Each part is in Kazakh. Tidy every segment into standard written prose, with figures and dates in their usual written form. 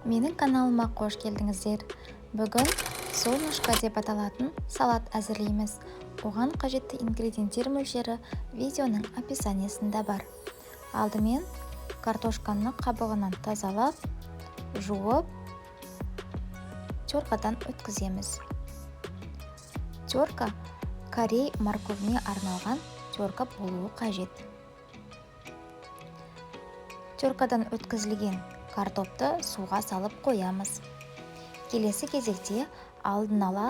Менің каналыма қош келдіңіздер. Бүгін солнышко деп аталатын салат әзірлейміз. Оған қажетті ингредиенттер мөлшері видеоның описаниясында бар. Алдымен картошканы қабығынан тазалап, жуып, теркадан өткіземіз. Терка корей морковіне арналған терка болуы қажет. Теркадан өткізілген картопты суға салып қоямыз. Келесі кезекте алдын ала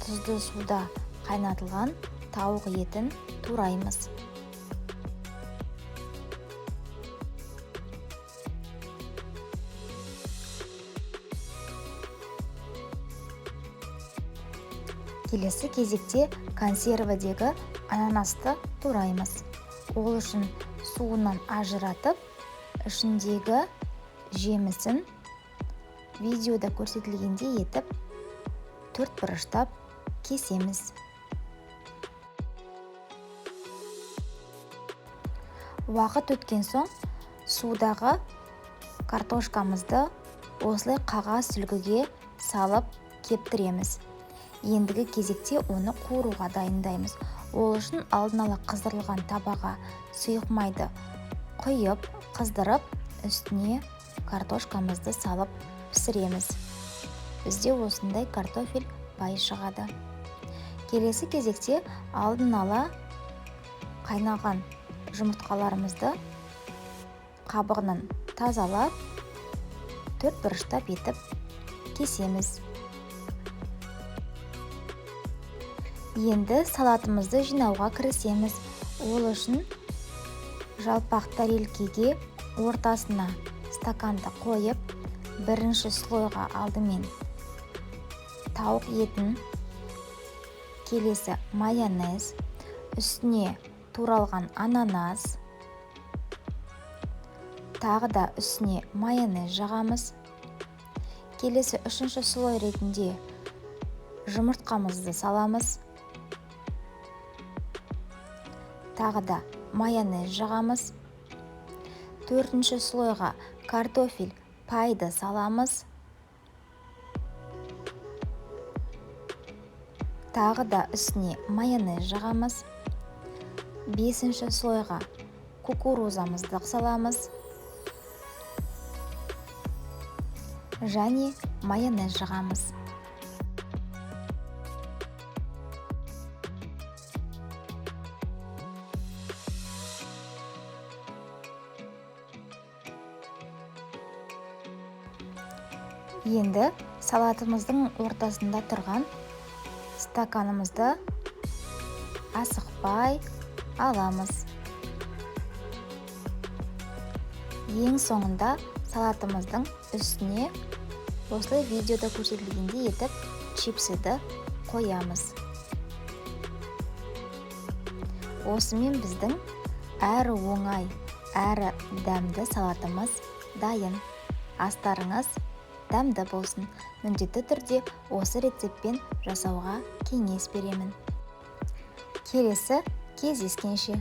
тұзды суда қайнатылған тауық етін тураймыз. Келесі кезекте консервідегі ананасты тураймыз. Ол үшін суынан ажыратып, ішіндегі жемісін видеода көрсетілгендей етіп төрт бұрыштап кесеміз. Уақыт өткен соң судағы картошкамызды осылай қағаз сүлгіге салып кептіреміз. Ендігі кезекте оны қуыруға дайындаймыз. Ол үшін алдын ала қыздырылған табаға сұйық майды құйып, қыздырып, үстіне картошкамызды салып пісіреміз. Бізде осындай картофель бай шығады. Келесі кезекте алдын ала қайнаған жұмыртқаларымызды қабығынан тазалап, төрт бұрыштап етіп кесеміз. Енді салатымызды жинауға кірісеміз. Ол үшін жалпақ тарелкеге ортасына стаканды қойып, бірінші слойға алдымен тауық етін, келесі майонез, үстіне туралған ананас, тағы да үстіне майонез жағамыз. Келесі үшінші слой ретінде жұмыртқамызды саламыз. Тағы да майонез жағамыз. Төртінші слойға картофель пайды саламыз. Тағы да үстіне майонез жағамыз. Бесінші слойға кукурузамызды саламыз. Және майонез жағамыз. Енді салатымыздың ортасында тұрған стаканымызды асықпай аламыз. Ең соңында салатымыздың үстіне осылай видеода көрсетілгендей етіп чипсыды қоямыз. Осымен біздің әрі оңай, әрі дәмді салатымыз дайын. Астарыңыз дәмді болсын. Міндетті түрде осы рецептпен жасауға кеңес беремін. Келесі кездескенше.